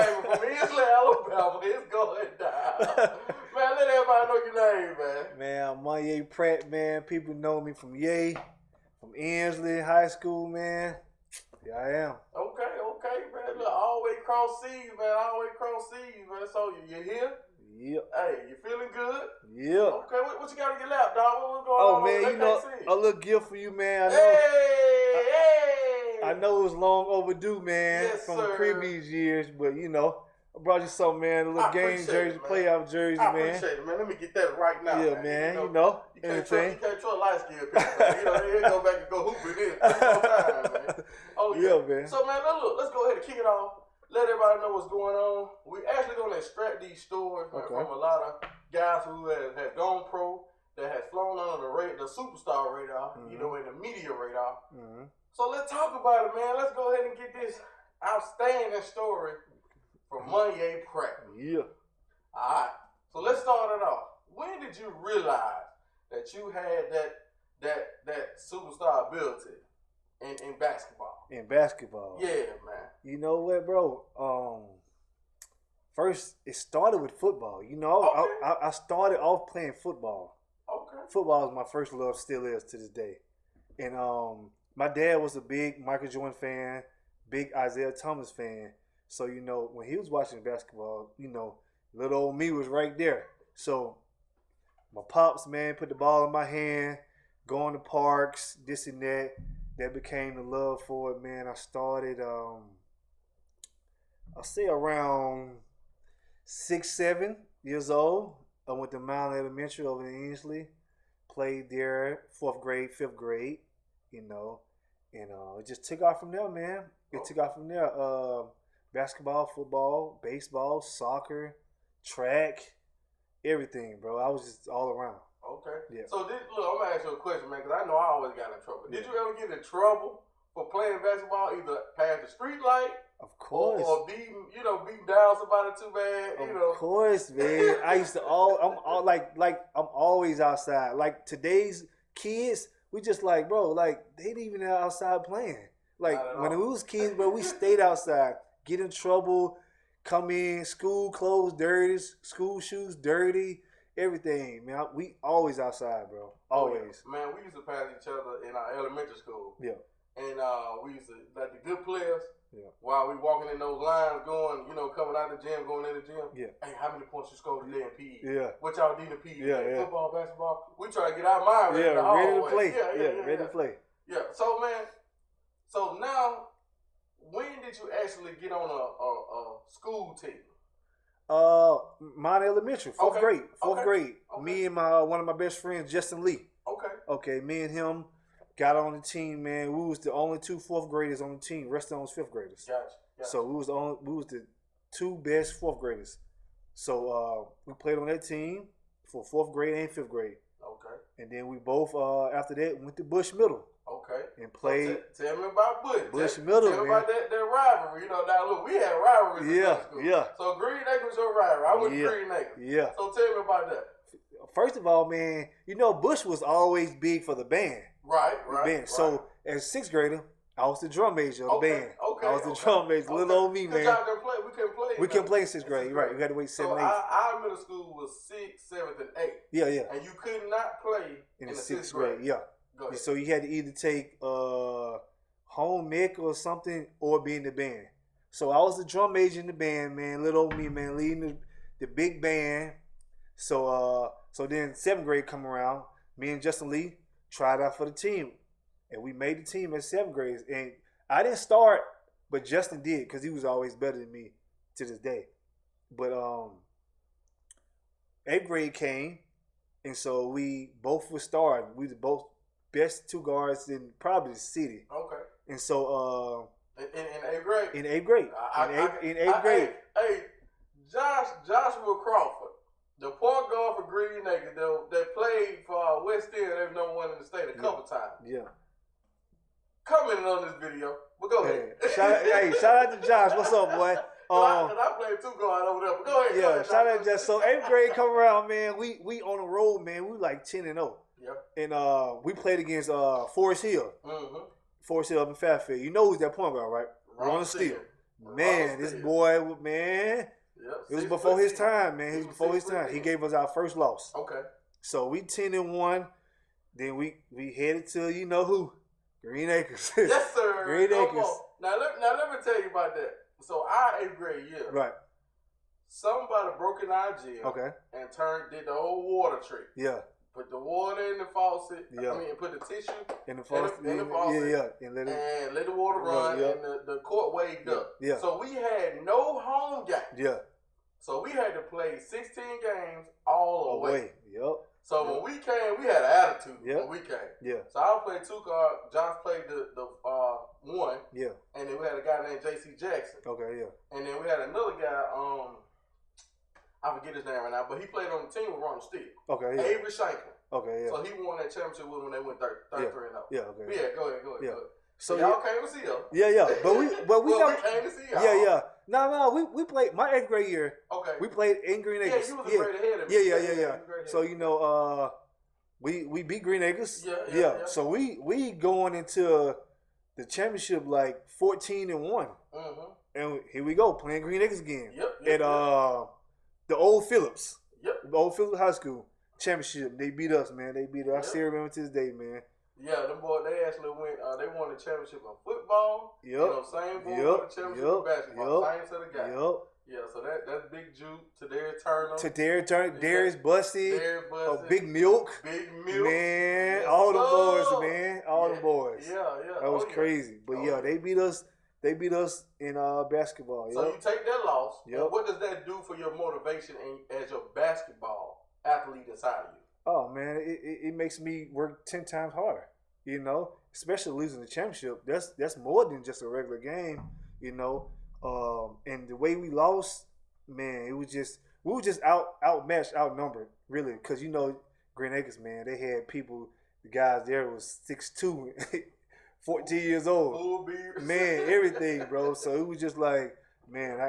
baby, from Ensley, Alabama. It's going down. Man, let everybody know your name, man. Man, I'm MONYEA PRATT, man. People know me from Ye, from Ensley High School, man. Yeah, I am. Okay, man. Look, always cross seas, man. Always cross seas, man. So you here? Yep. Hey, you feeling good? Yep. Okay, what you got on your lap, dog? What's going Oh, on? man, you know, a little gift for you, man. I know, Hey! I know it was long overdue, man, Yes, from sir. previous years, but, you know, I brought you something, man, a little game jersey, playoff jersey, I man. appreciate it, man. Let me get that right now, Yeah, man, you know, you can't anything. trust light-skinned people, man. You know, they go back and go hoop with this all the time, man. Oh, yeah. Man. So, man, look, let's go ahead and kick it off. Let everybody know what's going on. We're actually going to extract these stories from a lot of guys who have gone pro, that has flown under the superstar radar, you know, in the media radar. So let's talk about it, man. Let's go ahead and get this outstanding story from MONYEA PRATT. Yeah. All right. So let's start it off. When did you realize that you had that superstar ability in basketball? In basketball. Yeah, man. You know what, bro? First, it started with football. You know, I started off playing football. Okay. Football is my first love, still is to this day. And my dad was a big Michael Jordan fan, big Isaiah Thomas fan. So, you know, when he was watching basketball, you know, little old me was right there. So my pops, man, put the ball in my hand, going to parks, this and that. That became the love for it, man. I started, I'll say around 6, 7 years old. I went to Mount Elementary over in Ensley, played there, 4th grade, 5th grade, you know, and it just took off from there, man. It took off from there. Basketball, football, baseball, soccer, track, everything, bro. I was just all around. Okay. Yeah. So, look, I'm going to ask you a question, man, because I know I always got in trouble. Did you ever get in trouble for playing basketball, either past the street light? Of course. Or beating down somebody too bad, Of course, man. I used to I'm always outside. Like today's kids, we just like, bro, like they ain't even outside playing. Like when we was kids, bro, we stayed outside, get in trouble, come in, school clothes dirty, school shoes dirty, everything, man. We always outside, bro. Always. Oh, yeah. Man, we used to pass each other in our elementary school. Yeah. And we used to, like the good players, while we walking in those lines going, coming out of the gym, going in the gym. Yeah. Hey, how many points you scored today in PE? Yeah. What y'all did in PE? Yeah. Football, basketball. We try to get our mind ready. Ready to play. Ready to play. Yeah. So, man, now, when did you actually get on a school team? Mount Elementary, 4th grade. 4th grade. Okay. Me and one of my best friends, Justin Lee. Okay, me and him got on the team, man. We was the only 2 4th graders on the team. Rest of them was 5th graders. Gotcha. So we was the 2 best 4th graders. So we played on that team for 4th grade and 5th grade. Okay. And then we both after that went to Bush Middle. Okay. And played. So tell me about Bush Middle, tell me about that rivalry. Now look, we had rivalries in middle school. Yeah. So Green Acre was your rivalry. I went to Green Acre. Yeah. So tell me about that. First of all, man, Bush was always big for the band. Right. So as 6th grader, I was the drum major of the band. Okay. I was the drum major. Little old me, man. We couldn't play in 6th grade. You're right. We had to wait 7, 8. Our middle school was 6th, 7th, and 8th. Yeah. And you could not play in the 6th grade. Yeah. So you had to either take home ec or something or be in the band. So I was the drum major in the band, man. Little old me, man, leading the big band. So then 7th grade come around. Me and Justin Lee tried out for the team. And we made the team at 7th grade. And I didn't start, but Justin did because he was always better than me to this day. But 8th grade came, and so we both were starting. We were both best 2 guards in probably the city. Okay. And so in 8th grade? In 8th grade. In 8th grade. Hey, Joshua Crawford, the point guard for Green Acre that played for West End, they were number 1 in the state a couple times. Yeah. Commenting on this video, but go ahead. Shout out to Josh. What's up, boy? I played 2 guard over there, but go ahead. Yeah, shout out to Josh. So 8th grade come around, man. We on the road, man. We like 10-0. Yeah. And we played against Forest Hill. Mm-hmm. Forest Hill up in Fairfield. You know who's that point guard, right? Ron Steele. Man, this boy, man. Yep. It was before his time, man. He was before his time. He gave us our first loss. Okay. So we 10-1. Then we headed to you know who, Green Acres. Yes, sir. Green Acres. Now let me tell you about that. So our 8th grade year, right? Somebody broke in our gym, okay, and did the old water trick. Yeah. Put the water in the faucet. Yeah. I mean, put the tissue in the faucet. Yeah. And let the water run. And the court waved up. Yeah. So we had no home game. Yeah. So we had to play 16 games all away. Yep. So when we came, we had an attitude. When we came. Yeah. So I played 2 cards. Josh played the 1. Yeah. And then we had a guy named J.C. Jackson. Okay. Yeah. And then we had another guy. I forget his name right now, but he played on the team with Ron Steele. Okay. Yeah. Avery Shanklin. Okay. Yeah. So he won that championship when they went 33-0. Yeah. Okay. Yeah. Go ahead. Yeah. So y'all came to see us. Yeah. But we came to see y'all. Yeah. No. We played my 8th grade year. Okay. We played in Green Acres. Yeah, you was a grade ahead of me. Yeah. So you know, we beat Green Acres. Yeah. So we going into the championship like 14-1. Mm-hmm. And here we go playing Green Acres again. Yep. At the old Phillips. Yep. The old Phillips High School championship. They beat us, man. They beat us. I still remember to this day, man. Yeah, them boys, they actually went, they won the championship in football. Yep. You know, same boy won the championship in basketball. Same set of guys. Yep. Yeah, so that's Big Juke, Turner. Darius Bussy. Big Milk. Man, all the boys, man. All the boys. Yeah. That was crazy. But they beat us. They beat us in basketball. So you take that loss. Yep. And what does that do for your motivation as your basketball athlete inside of you? Oh man, it makes me work 10 times harder. You know, especially losing the championship. That's more than just a regular game. You know, and the way we lost, man, we were just outmatched, outnumbered, really. Because you know, Green Acres, man, they had people. The guys there was 6'2", 14 years old. Full beard. Man, everything, bro. So it was just like, man,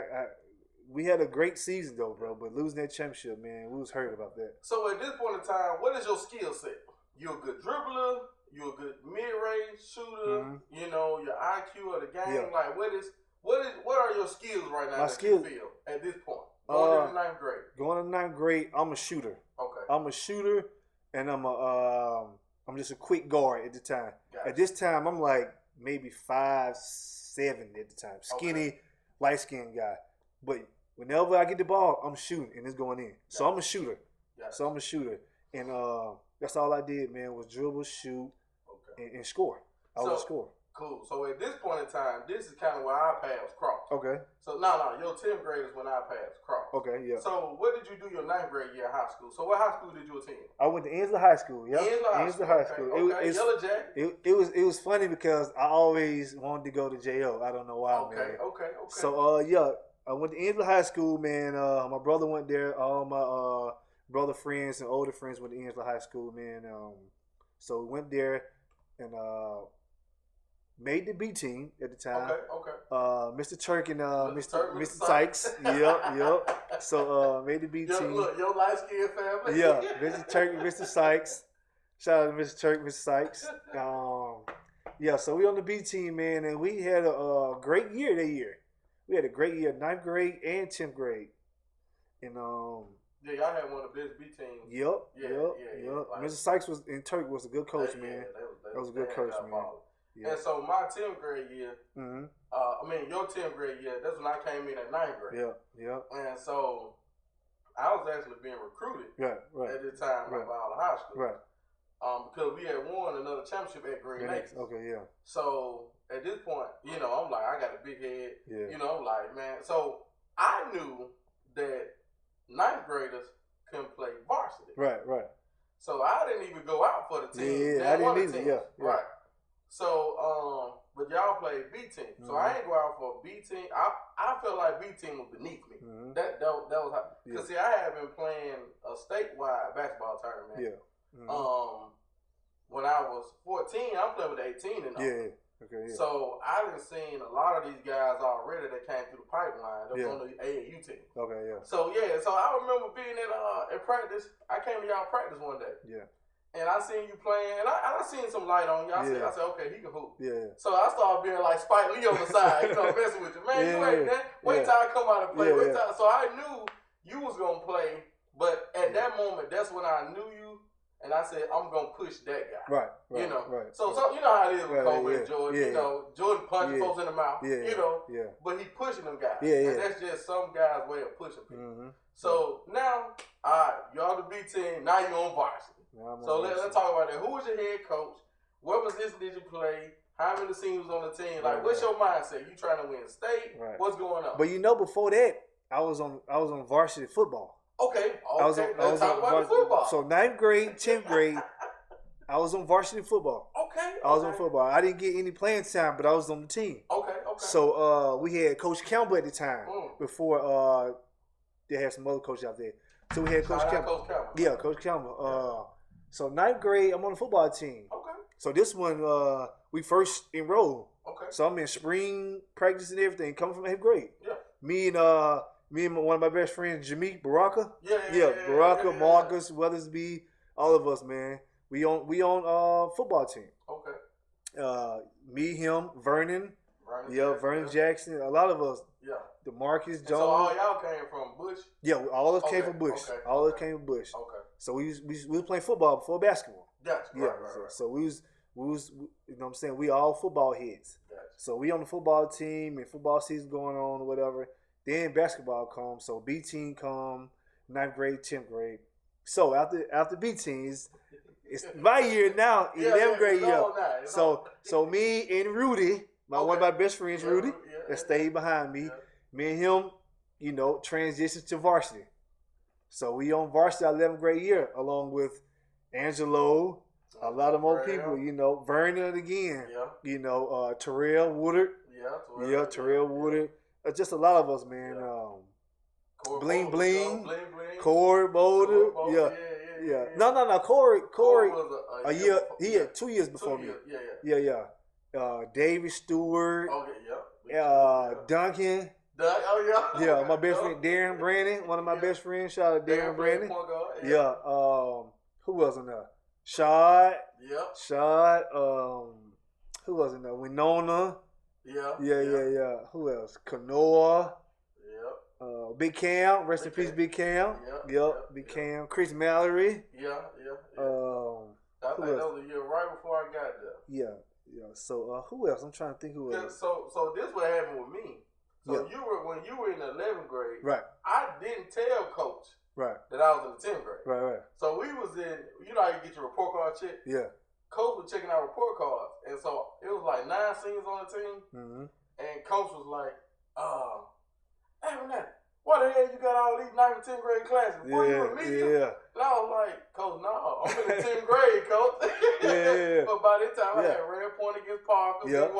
we had a great season though, bro. But losing that championship, man, we was hurt about that. So at this point in time, what is your skill set? You're a good dribbler. You're a good mid-range shooter. Mm-hmm. You know, your IQ of the game. Yeah. Like, what are your skills right now? My skills, you feel at this point, going into 9th grade. Going to 9th grade, I'm a shooter. Okay. I'm a shooter, and I'm just a quick guard at the time. Gotcha. At this time, I'm like maybe 5'7" at the time. Skinny, light-skinned guy. But whenever I get the ball, I'm shooting, and it's going in. Gotcha. So I'm a shooter. Gotcha. And that's all I did, man, was dribble, shoot, and score. I would score. Cool. So at this point in time, this is kind of where our paths cross. Okay. So your 10th grade is when our paths cross. Okay, yeah. So what did you do your 9th grade year in high school? So what high school did you attend? I went to Ensley High School. Yeah. Ensley High School. Okay. Yellow Jacket. It was funny because I always wanted to go to JO. I don't know why. Okay. So I went to Ensley High School, man. My brother went there. All my brother friends and older friends went to Ensley High School, man. So we went there and made the B team at the time. Okay. Mr. Turk and Mr. Sykes. Yep. So made the B team. Look, your light skinned family. Yeah, Mr. Turk and Mr. Sykes. Shout out to Mr. Turk, Mr. Sykes. So we on the B team, man, and we had a great year that year. We had a great year, 9th grade and 10th grade. And yeah, y'all had one of the best B teams. Yep. Like, Mr. Sykes was a good coach, man. That was a good coach, man. Yeah. And so my 10th grade year, your 10th grade year, that's when I came in at 9th grade. Yeah. And so I was actually being recruited at the time by BBALL High School. Right. Because we had won another championship at Green Acres. Okay, yeah. So at this point, I'm like, I got a big head. Yeah. I'm like, man. So I knew that 9th graders couldn't play varsity. Right. So I didn't even go out for the team. Yeah, I didn't either. Yeah. Right. So, but y'all played B team. So I ain't go out for a B team. I felt like B team was beneath me. Mm-hmm. That was how. Because see, I had been playing a statewide basketball tournament. Yeah. Mm-hmm. When I was 14, I'm playing with 18 and all. Yeah. Okay. Yeah. So I done seen a lot of these guys already that came through the pipeline. That was on the AAU team. Okay. Yeah. So I remember being at practice. I came to y'all practice one day. Yeah. And I seen you playing, and I seen some light on you. I said, okay, he can hoop. Yeah. So I started being like Spike Lee on the side, messing with you. Man, you ain't that. Wait till I come out and play. So I knew you was going to play, but at that moment, that's when I knew you, and I said, I'm going to push that guy. Right. So you know how it is with Kobe and Jordan. Jordan punching folks in the mouth, but he pushing them guys. And that's just some guys' way of pushing people. Mm-hmm. So now, y'all the B team, now you're on varsity. So let's talk about that. Who was your head coach? What position did you play? How many teams on the team? Like, what's your mindset? You trying to win state? Right. What's going on? But before that, I was on varsity football. Okay. Let's talk about football. So 9th grade, 10th grade, I was on varsity football. Okay. I was on football. I didn't get any playing time, but I was on the team. Okay. So we had Coach Campbell at the time before they had some other coaches out there. So we had Coach Campbell. Yeah, Coach Campbell. So 9th grade, I'm on the football team. Okay. So this one, we first enrolled. Okay. So I'm in spring practice and everything, coming from 8th grade. Yeah. Me and one of my best friends, Jameek Baraka. Baraka, Marcus, Weathersby, all of us, man. We on football team. Okay. Me, him, Vernon Jackson, a lot of us. Yeah. DeMarcus Jones. So all y'all came from Bush? Yeah, all of us came from Bush. All of us came from Bush. Okay. So we was playing football before basketball. Gotcha. Yeah. Right. So we was you know what I'm saying, we all football heads. Gotcha. So we on the football team and football season going on or whatever. Then basketball comes. So B team come, 9th grade, 10th grade. So after B teams, it's my year now, 11th grade year. So me and Rudy, one of my best friends, Rudy, that stayed behind me. Me and him, transitioned to varsity. So we on varsity 11th grade year, along with Angelo, a lot of more people, Vernon again, Terrell Woodard. Terrell Woodard. Just a lot of us, man. Bling Bling, Corey Boulder. Yeah. No. Corey was a year. He had 2 years before me. Yeah. David Stewart. Duncan. My best friend Darren Brandon, one of my best friends. Shout out to Darren Brandon. Who was in there? Shad. Who was in there? Winona. Yeah. Who else? Kanoa. Big Cam. Rest in peace, Big Cam. Big Cam. Chris Mallory. I think that was a year right before I got there. Yeah. So who else? I'm trying to think who else. So this what happened with me. So when you were in the 11th grade, right? I didn't tell Coach that I was in the 10th grade. Right. So we was in, how you get your report card checked? Yeah. Coach was checking our report cards, and so it was like 9 seniors on the team, and Coach was like, "Hey, Renee, why the hell you got all these 9th and 10th grade classes? Before you were medium?" And I was like, "Coach, no, I'm in the 10th grade, Coach." But by this time, I had red point against Parker. The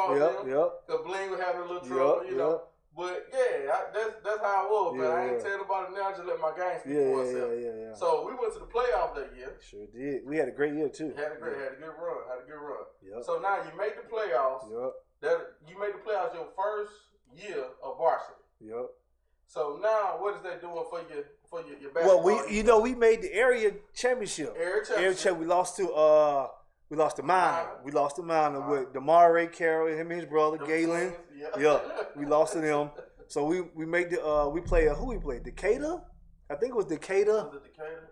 Bling was having a little trouble, But that's how it was, man. I ain't tell about it now. Just let my game speak for itself. So we went to the playoff that year. Sure did. We had a great year too. Had a good run. So now you made the playoffs. You made the playoffs your first year of varsity. So now what is that doing for your basketball? Well, we made the area championship. We lost to Minor. We lost to Minor with DeMarais Carroll, him and his brother Galen. We lost to them. So we made the we played who we played? Decatur? I think it was Decatur.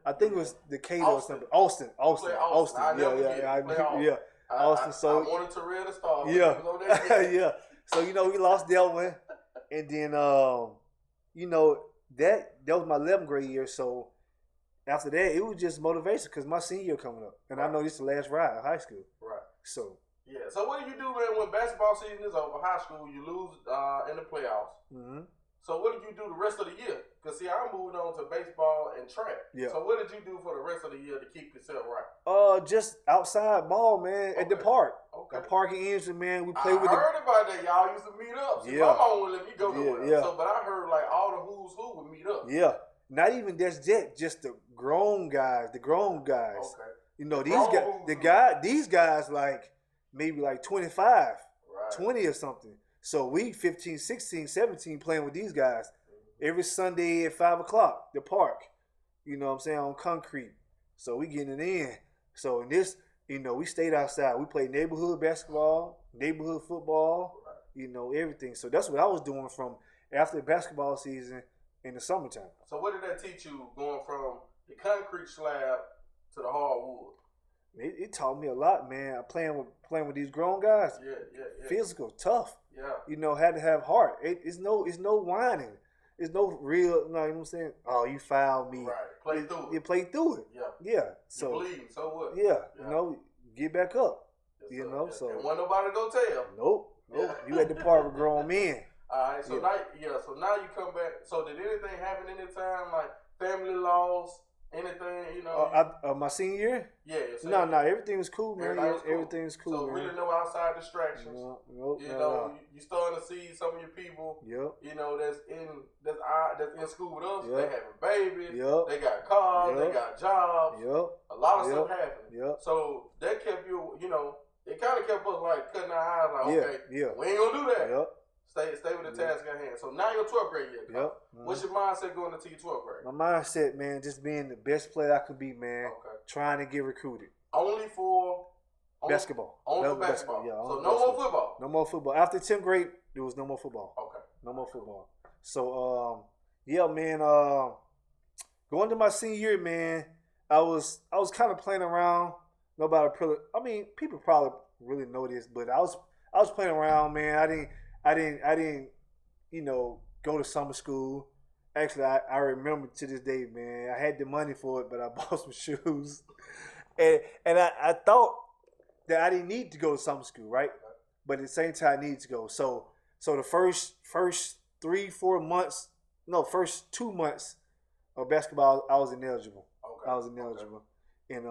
I think it was Decatur or something. Austin. Austin. Austin. So I wanted to read the star. So we lost that one, and then that was my 11th grade year. So after that, it was just motivation because my senior year coming up, and I know this is the last ride of high school. Right. So. Yeah. So what do you do, man, when basketball season is over? High school, you lose in the playoffs. Mm-hmm. So what did you do the rest of the year? Because see, I moved on to baseball and track. Yeah. So what did you do for the rest of the year to keep yourself right? Just outside ball, man, at the park. Okay. The park in Ensley, man. We played with. I heard about that. Y'all used to meet up. See, my mom wouldn't let me go nowhere. Yeah. So, but I heard like all the who's who would meet up. Yeah. Not even just the grown guys. Okay. These guys like maybe like 25, 20 or something. So we 15, 16, 17 playing with these guys every Sunday at 5 o'clock, the park. You know what I'm saying, on concrete. So we getting it in. So in this, we stayed outside. We played neighborhood basketball, neighborhood football, everything. So that's what I was doing from after the basketball season in the summertime. So what did that teach you going from the concrete slab to the hardwood? It taught me a lot, man. Playing with these grown guys. Yeah. Physical, tough. Yeah. Had to have heart. It's no whining. It's no real. You know what I'm saying? Oh, you fouled me. Right. Play through it. You play through it. Yeah. So you bleeding. So what? Yeah. Get back up. Yes, So. And wasn't nobody go tell. Nope. You had to part with grown men. All right. So now you come back. So did anything happen anytime like family loss? Anything, my senior year? Yeah. No, everything was cool, man. Everything's cool. So man. really no outside distractions. Nope. You starting to see some of your people. Yep. That's in school with us. Yep. They having babies. Yep. They got cars. Yep. They got jobs. Yep. A lot of stuff happening. Yep. So that kept you. It kind of kept us like cutting our eyes. Like, okay, we ain't gonna do that. Yep. Stay with the task at hand. So now you're 12th grade yet. Yep. What's your mindset going into your 12th grade? My mindset, man, just being the best player I could be, man. Okay. Trying to get recruited. Only for basketball. Only for basketball. Yeah. So no more football. No more football. After 10th grade, there was no more football. Okay. No more football. So man, going to my senior year, man, I was kind of playing around. People probably really know this, but I was playing around, man. I didn't, go to summer school. Actually, I remember to this day, man. I had the money for it, but I bought some shoes, and I thought that I didn't need to go to summer school, right? But at the same time, I needed to go. So the first 3-4 months, first 2 months of basketball, I was ineligible. Okay. I was ineligible, and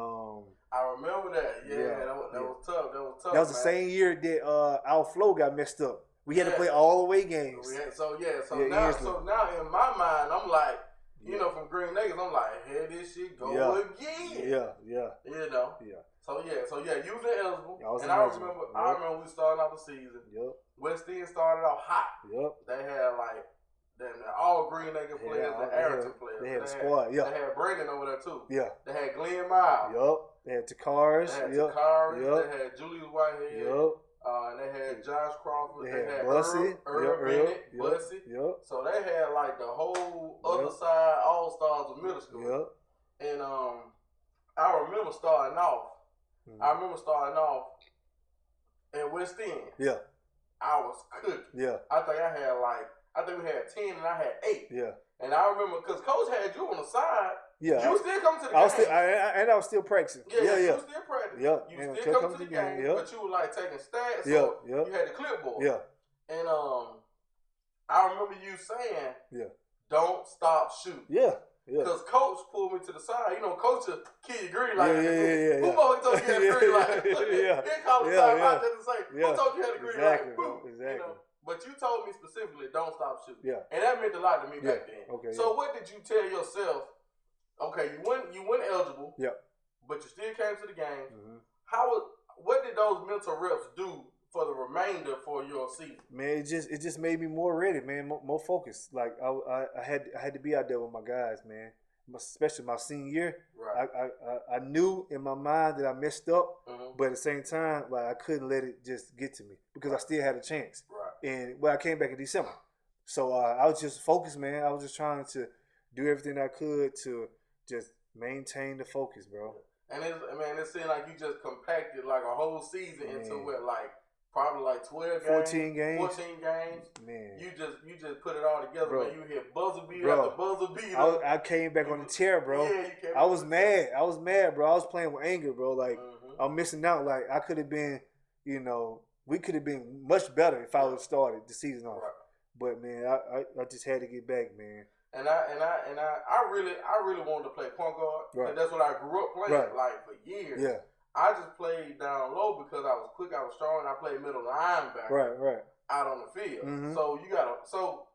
I remember that. Yeah, that was tough. That was the same year that our flow got messed up. We had to play all away games. So now in my mind, I'm like, from Green Acres, I'm like, here this shit go again. Yeah. So you was ineligible. And I remember we started out the season. Yep. West End started out hot. Yep. They had all Green Acres players and Arrington players. They had a squad. Yeah. They had Brandon over there too. Yeah. They had Glenn Miles. Yep. They had Takars. They had Julius Whitehead. Yep. And they had Josh Crawford. They had Bussy. Earl Bennett. Bussy. Yep. So they had like the whole other side all stars of middle school. Yep. And I remember starting off. In West End. Yeah. I was cooking. Yeah. I think we had 10 and I had 8. Yeah. And I remember because Coach had you on the side. Yeah. You still come to the game. I was still practicing. You was still practicing. Yeah. You still come to the game, but you were like taking stats. So you had the clipboard. Yeah. And I remember you saying, don't stop shooting. Yeah. Because Coach pulled me to the side. Coach will kill you green light. Yeah. Who told you had a green light? Yeah. He called the time out there to say, who told you had a green light? Exactly. But you told me specifically, don't stop shooting. Yeah. And that meant a lot to me back then. Okay. So what did you tell yourself? Okay, you went eligible. Yeah. But you still came to the game. Mm-hmm. What did those mental reps do for the remainder for your season? Man, it just made me more ready, man, more focused. Like I had to be out there with my guys, man. Especially my senior year. Right. I knew in my mind that I messed up, Mm-hmm. but at the same time, like I couldn't let it just get to me because I still had a chance. Right. And I came back in December, so I was just focused, man. I was just trying to do everything I could to just maintain the focus, bro. And it seemed like you just compacted like a whole season into probably like 12 games, 14 games. 14 games. Man, You just put it all together, bro. man. You hit buzzer beater Bro. after buzzer beater. I came back on the chair, bro. Yeah, you came I was mad. I was mad, bro. I was playing with anger, bro. Like I'm missing out. Like I could have been, we could have been much better if I would have started the season off. Right. But man, I just had to get back, man. And I really wanted to play point guard. Right. And that's what I grew up playing like for years. Yeah. I just played down low because I was quick, I was strong, and I played middle linebacker. Right. Out on the field. Mm-hmm. So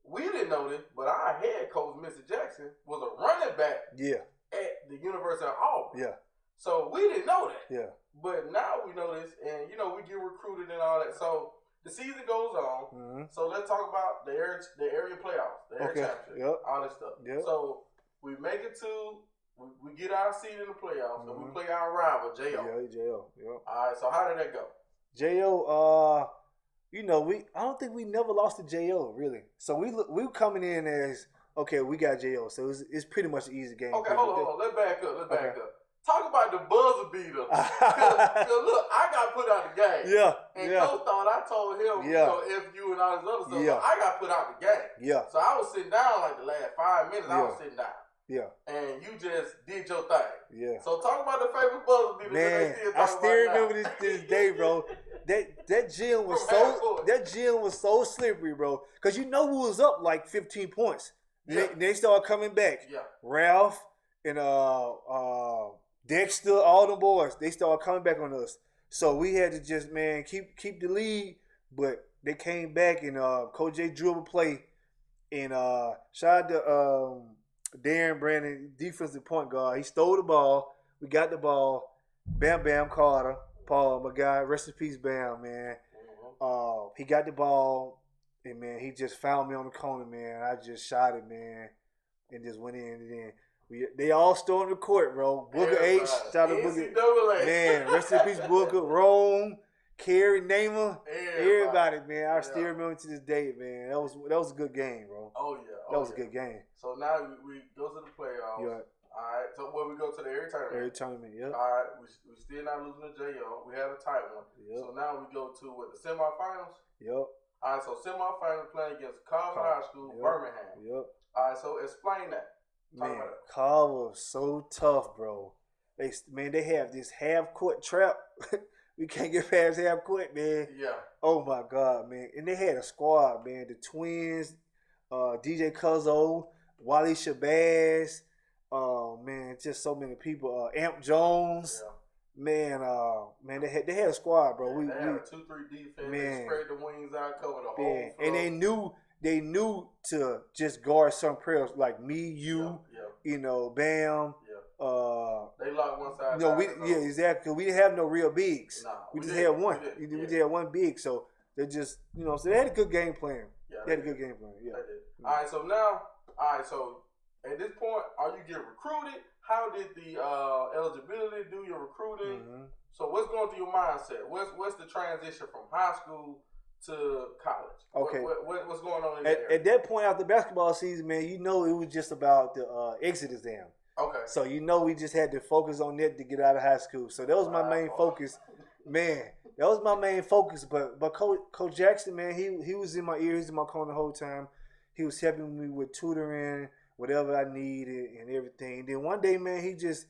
we didn't know this, but our head coach, Mr. Jackson, was a running back at the University of Auburn. Yeah. So we didn't know that. Yeah. But now we know this, and we get recruited and all that. So the season goes on. Mm-hmm. So let's talk about the area playoffs, the area championship, all that stuff. Yep. So we make it to we get our seed in the playoffs, and we play our rival, J.O. Yeah, J.O. Yep. All right, so how did that go? J.O., you know, I don't think we never lost to J.O. really. So we were coming in as, okay, we got J.O. So it's pretty much an easy game. Okay, hold on. Let's back up. Talk about the buzzer beater. Cause look, I got put out the game. Yeah. And Coach thought I told him, you know, F you and all this other stuff. So I got put out the game. Yeah. So I was sitting down like the last 5 minutes. I was sitting down. Yeah. And you just did your thing. Yeah. So talk about the favorite buzzer beater. Man, I still remember this day, bro. That gym was so slippery, bro. Cause you know who was up like 15 points. They started coming back. Yeah. Ralph and Dexter, all them boys, they started coming back on us. So we had to just, man, keep the lead. But they came back and Coach J drew a play. And shout out to Darren Brandon, defensive point guard. He stole the ball. We got the ball. Bam Carter, Paul, my guy. Rest in peace, Bam, man. He got the ball, and man, he just found me on the corner, man. I just shot it, man, and just went in. And then they all stormed the court, bro. Booker H, shout out to Booker. Man, rest in peace, Booker. Rome, Kerry, Namer, everybody, man. I still remember to this day, man. That was a good game, bro. Oh yeah, that was a good game. So now we go to the playoffs. Yeah. All right. So where we go to the area tournament. Area tournament, yeah. All right. We still not losing to J.O. We had a tight one. Yep. So now we go to the semifinals. Yep. All right. So semifinals playing against Carver High School, Birmingham. Yep. All right. So explain that. Man, Carver was so tough, bro. They have this half court trap. We can't get past half court, man. Yeah. Oh my God, man. And they had a squad, man. The twins, DJ Cuzzo, Wally Shabazz. Man, just so many people. Amp Jones. Yeah. Man, they had a squad, bro. They had a 2-3 defense. Man. They spread the wings out, cover the whole floor. And they knew to just guard some players like me, you, you know, Bam. They locked one side. No, exactly. We didn't have no real bigs. Nah, we just had one. We just had one big. So they just, you know, so they had a good game plan. Yeah, they had a good game plan. Yeah. They did. All right. So at this point, are you getting recruited? How did the eligibility do your recruiting? Mm-hmm. So what's going through your mindset? What's the transition from high school to college? Okay. What's going on in at that point after basketball season, man, you know it was just about the exit exam. Okay. So you know we just had to focus on that to get out of high school. So that was my main focus. Man, that was my main focus. But Coach Jackson, man, he was in my ear, he was in my corner the whole time. He was helping me with tutoring, whatever I needed and everything. And then one day, man, he just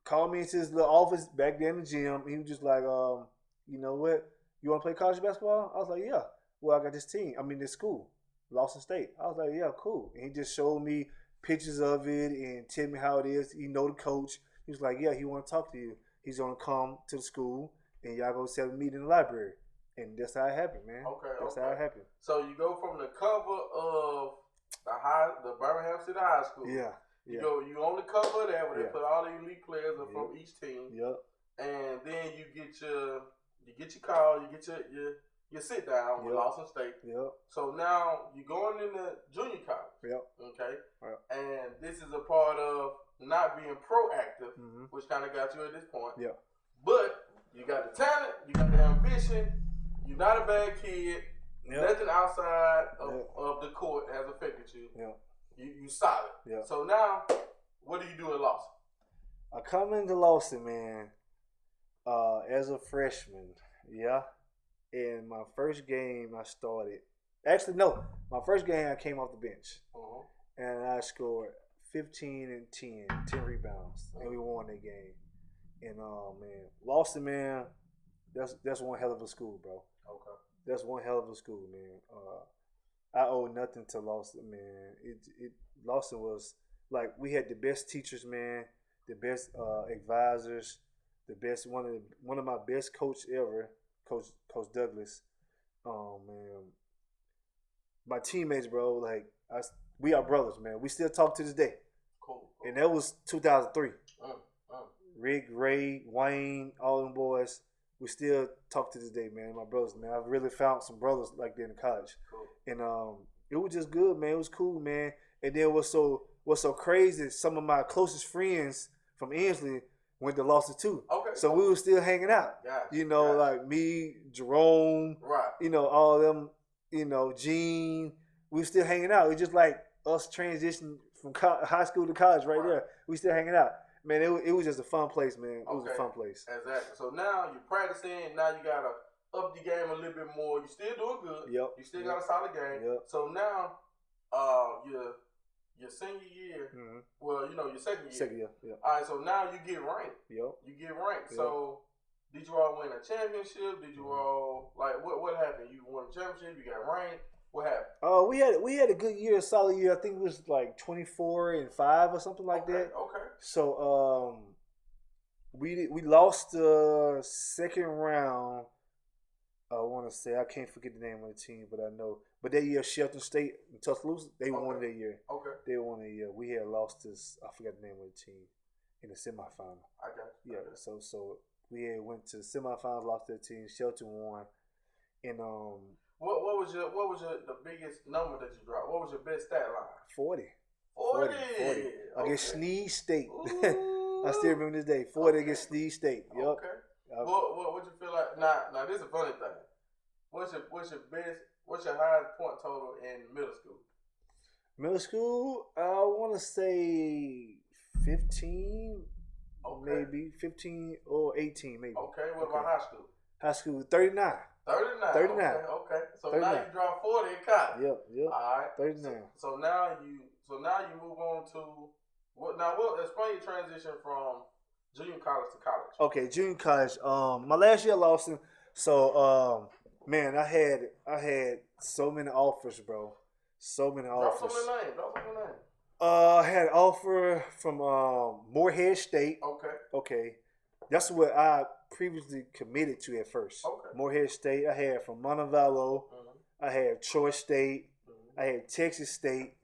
called me into his little office back there in the gym. He was just like, you know what? You want to play college basketball? I was like, yeah. Well, I got this school, Lawson State. I was like, yeah, cool. And he just showed me pictures of it and tell me how it is. You know the coach. He was like, yeah, he want to talk to you. He's going to come to the school and y'all go set a meeting in the library. And that's how it happened, man. That's how it happened. So you go from the cover of the Birmingham City High School. Yeah. You on the cover of that where they put all the elite players from each team. Yep. And then you get your call, you get your sit down with Lawson State. Yep. So now you're going into junior college. Yep. Okay. Yep. And this is a part of not being proactive, which kind of got you at this point. Yeah. But you got the talent, you got the ambition, you're not a bad kid. Yep. Nothing outside of the court has affected you. Yeah. You solid. Yeah. So now, what do you do at Lawson? I come into Lawson, man, as a freshman. Yeah. And my first game I started. Actually, no. My first game I came off the bench. And I scored 15 and 10 rebounds. And we won that game. And man, Lawson, man, that's one hell of a school, bro. Okay. That's one hell of a school, man. I owe nothing to Lawson, man. Lawson was like, we had the best teachers, man, the best advisors, the best one of my best coach ever, Coach Douglas. Man, my teammates, bro, like we are brothers, man. We still talk to this day. Cool. And that was 2003. Rick, Ray, Wayne, all them boys. We still talk to this day, man. My brothers, man. I've really found some brothers like that in college. Cool. And it was just good, man. It was cool, man. And then what's so crazy is some of my closest friends from Ensley went to Losses too. Okay. So we were still hanging out. Gotcha. You know, like me, Jerome, right. You know, all them, you know, Gene. We were still hanging out. It's just like us transitioning from high school to college right there. We still hanging out. Man, it was just a fun place, man. It was a fun place. Exactly. So now you're practicing. Now you got to up the game a little bit more. You're still doing good. Yep. You still got a solid game. Yep. So now your senior year, well, you know, your second year. Second year, yeah. All right, so now you get ranked. Yep. You get ranked. Yep. So did you all win a championship? Did you all, like, what happened? You won a championship? You got ranked? What happened? We had a good year, a solid year. I think it was like 24-5 or something like that. Okay. So we lost the second round. I want to say, I can't forget the name of the team, but I know. But that year, Shelton State and Tuscaloosa, they won that year. Okay. They won that year. We had lost this, I forgot the name of the team, in the semifinal. I got you. Yeah. So we had went to the semifinals, lost that team. Shelton won, and What was your the biggest number that you dropped? What was your best stat line? 40. 40. Against Sneed State. I still remember this day. 40 against Sneed State. Yep. Okay. What you feel like? Now this is a funny thing. What's your highest point total in middle school? Middle school, I want to say 15, maybe 15 or 18, maybe. Okay. What about high school? High school, 39. 39. Okay. So 39. Now you drop 40 in college. Yep. All right. 39. So now you move on to what? Now, explain your transition from junior college to college. Okay, junior college. My last year I lost him. So, man, I had so many offers, bro. So many offers. Drop some of the names. I had an offer from Morehead State. Okay. That's what I previously committed to at first. Okay. Morehead State. I had from Montevallo. I had Troy State. I had Texas State.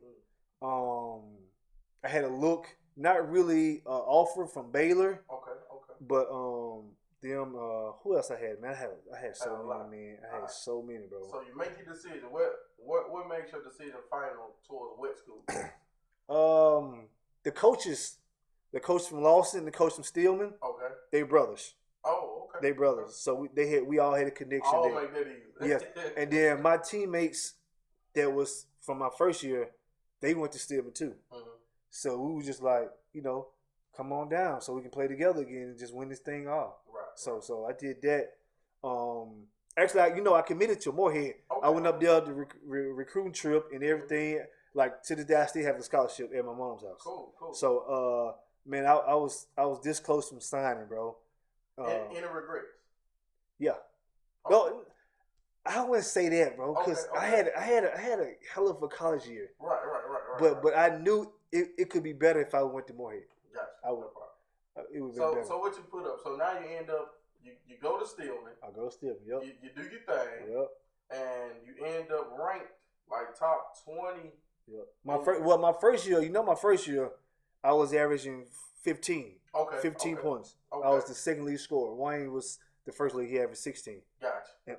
I had a look, not really offer from Baylor. Okay. But who else I had, man? I had so many, man. I had so many, bro. So you make your decision. What makes your decision final towards what school? The coach from Lawson, the coach from Stillman. Okay. They brothers. Oh, okay. They brothers. So we all had a connection I'll there. make that easy. Yes. And then my teammates that was from my first year, they went to Stillman too. So we were just like, you know, come on down so we can play together again and just win this thing off. Right. So I did that. Actually, I committed to Morehead. Okay. I went up there the recruiting trip and everything. Like to this day, I still have the scholarship at my mom's house. Cool. So, man, I was this close from signing, bro. Any regrets? Yeah. Okay. No, I wouldn't say that, bro, because I had a hell of a college year. Right. But I knew it could be better if I went to Morehead. Gotcha. I would. It would be better. So what you put up? So now you end up you go to Stillman. I go to Stillman. Yep. You do your thing. Yep. And you end up ranked like top 20. Yep. My first year, I was averaging 15. Okay. 15 points. Okay. I was the second lead scorer. Wayne was the first league. He averaged 16. Gotcha. And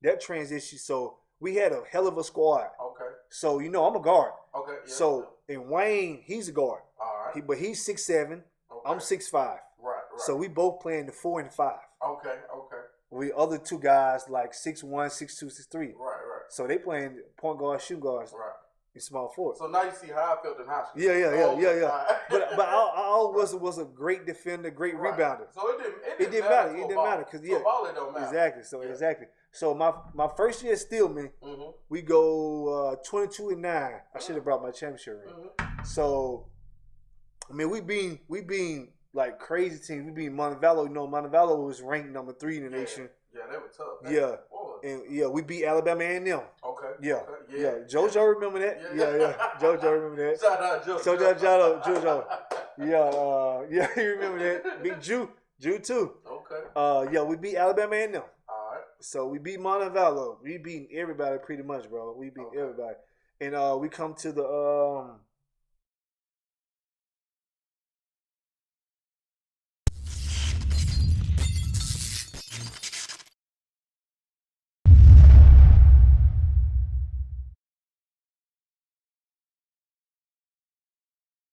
that transition. So we had a hell of a squad. Okay. So I'm a guard. Okay. Yeah, so and Wayne, he's a guard. All right. But he's 6'7". Okay. I'm 6'5". Right. So we both playing the 4 and 5. Okay. We other two guys like 6'1", 6'2", 6'3". Right. So they playing point guard, shoot guards. Right. In small forward. So now you see how I felt in high school. Yeah. But I always was a great defender, great rebounder. So it didn't matter. It didn't matter because ball it don't matter. Exactly. So my first year at Stillman, we go 22-9. I should have brought my championship ring. So I mean we being like crazy teams. We being Montevallo. Montevallo was ranked number 3 in the nation. Yeah, they were tough. Yeah. And we beat Alabama A&M. Okay. Yeah. JoJo remember that? Yeah. JoJo remember that. Shout out JoJo. JoJo. Yeah, you remember that. Big Jew too. Okay. We beat Alabama A&M. All right. So we beat Montevallo. We beat everybody pretty much, bro. We beat everybody. And we come to the